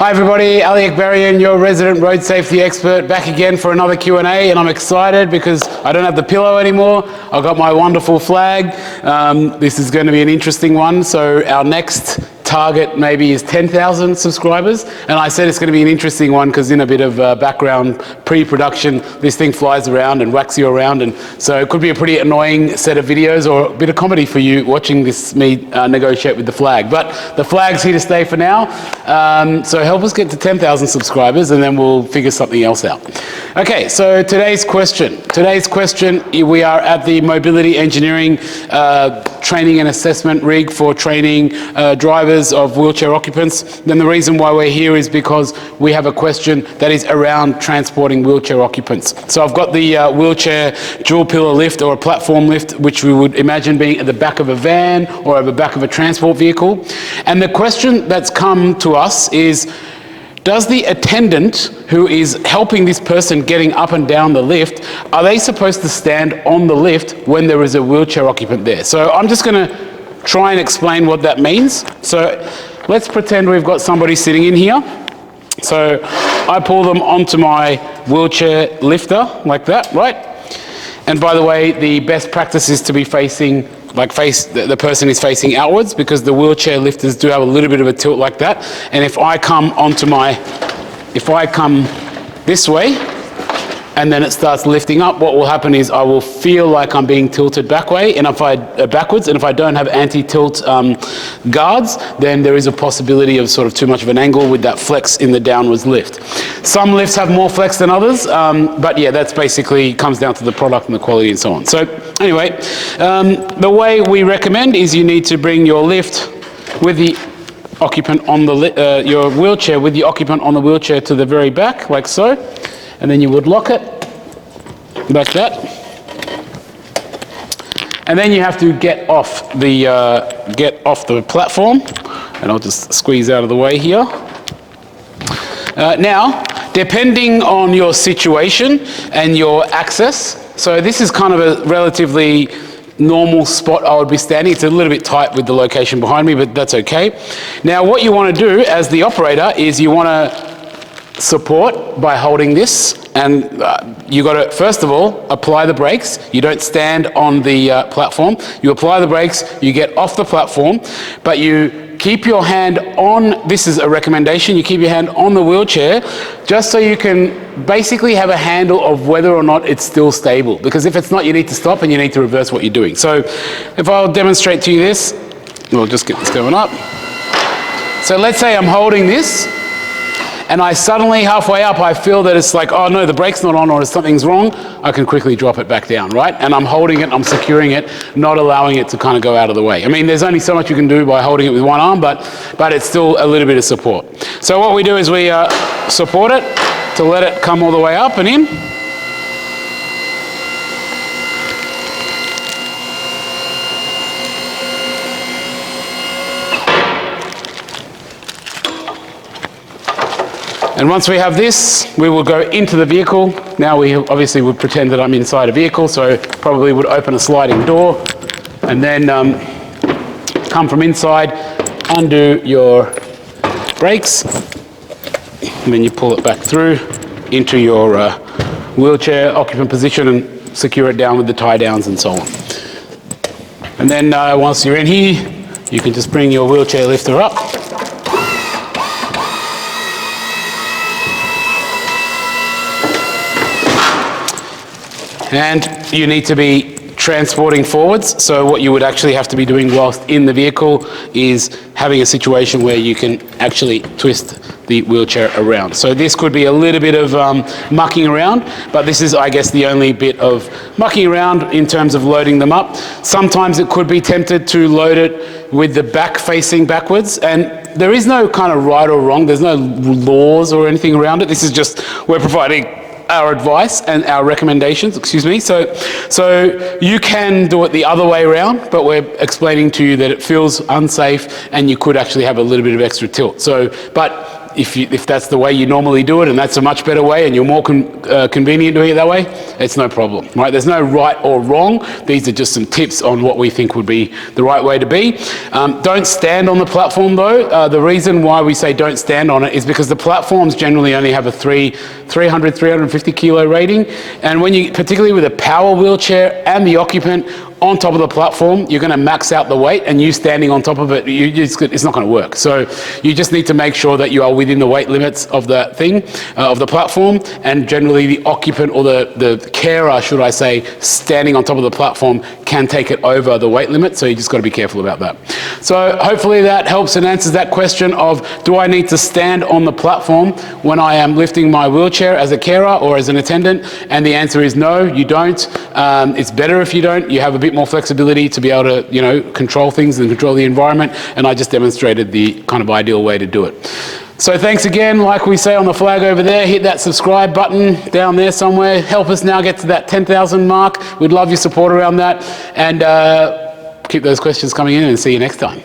Hi everybody, Ali Akbarian, your resident road safety expert, back again for another Q&A, and I'm excited because I don't have the pillow anymore. I've got my wonderful flag. This is going to be an interesting one. So our next target maybe is 10,000 subscribers, and I said it's going to be an interesting one because in a bit of background pre-production, this thing flies around and whacks you around, and so it could be a pretty annoying set of videos or a bit of comedy for you watching this me negotiate with the flag. But the flag's here to stay for now, so help us get to 10,000 subscribers and then we'll figure something else out. Okay, so today's question, we are at the mobility engineering training and assessment rig for training drivers of wheelchair occupants. Then the reason why we're here is because we have a question that is around transporting wheelchair occupants. So I've got the wheelchair dual pillar lift or a platform lift, which we would imagine being at the back of a van or at the back of a transport vehicle. And the question that's come to us is, does the attendant who is helping this person getting up and down the lift, are they supposed to stand on the lift when there is a wheelchair occupant there? So I'm just going to try and explain what that means. So let's pretend we've got somebody sitting in here. So I pull them onto my wheelchair lifter like that, right? And by the way, the best practice is to be facing, the person is facing outwards, because the wheelchair lifters do have a little bit of a tilt like that. And if I come this way, and then it starts lifting up, what will happen is I will feel like I'm being tilted backwards, and if I don't have anti-tilt guards, then there is a possibility of sort of too much of an angle with that flex in the downwards lift. Some lifts have more flex than others, but yeah, that's basically comes down to the product and the quality and so on. So anyway, the way we recommend is you need to bring your lift with the occupant on the your wheelchair with the occupant on the wheelchair to the very back, like so. And then you would lock it like that. And then you have to get off the platform. And I'll just squeeze out of the way here. Now, depending on your situation and your access, so this is kind of a relatively normal spot I would be standing. It's a little bit tight with the location behind me, but that's okay. Now, what you want to do as the operator is you want to support by holding this, and you got to first of all apply the brakes. You don't stand on the platform. You apply the brakes, you get off the platform, but you keep your hand on, this is a recommendation, you keep your hand on the wheelchair just so you can basically have a handle of whether or not it's still stable, because if it's not, you need to stop and you need to reverse what you're doing. So if I'll demonstrate to you this, we'll just get this going up. So let's say I'm holding this, and I suddenly, halfway up, I feel that it's like, oh no, the brake's not on or something's wrong, I can quickly drop it back down, right? And I'm holding it, I'm securing it, not allowing it to kind of go out of the way. I mean, there's only so much you can do by holding it with one arm, but it's still a little bit of support. So what we do is we support it to let it come all the way up and in. And once we have this, we will go into the vehicle. Now we obviously would pretend that I'm inside a vehicle, so probably would open a sliding door and then come from inside, undo your brakes, and then you pull it back through into your wheelchair occupant position and secure it down with the tie downs and so on. And then once you're in here, you can just bring your wheelchair lifter up. And you need to be transporting forwards. So what you would actually have to be doing whilst in the vehicle is having a situation where you can actually twist the wheelchair around. So this could be a little bit of mucking around, but this is, I guess, the only bit of mucking around in terms of loading them up. Sometimes it could be tempted to load it with the back facing backwards, and there is no kind of right or wrong. There's no laws or anything around it. This is just, we're providing our advice and our recommendations, So you can do it the other way around, but we're explaining to you that it feels unsafe and you could actually have a little bit of extra tilt. So, but if that's the way you normally do it, and that's a much better way, and you're more convenient doing it that way, it's no problem, right? There's no right or wrong. These are just some tips on what we think would be the right way to be. Don't stand on the platform though. The reason why we say don't stand on it is because the platforms generally only have a 300, 350 kilo rating, and when you, particularly with a power wheelchair and the Occupant on top of the platform, you're going to max out the weight, and you standing on top of it, it's not going to work. So you just need to make sure that you are within the weight limits of the thing, of the platform, and generally the occupant or the carer, should I say, standing on top of the platform can take it over the weight limit, so you just got to be careful about that. So hopefully that helps and answers that question of, do I need to stand on the platform when I am lifting my wheelchair as a carer or as an attendant? And the answer is no, you don't. It's better if you don't. You have a bit more flexibility to be able to, you know, control things and control the environment, and I just demonstrated the kind of ideal way to do it. So thanks again. Like we say on the flag over there, hit that subscribe button down there somewhere. Help us now get to that 10,000 mark. We'd love your support around that, and keep those questions coming in, and see you next time.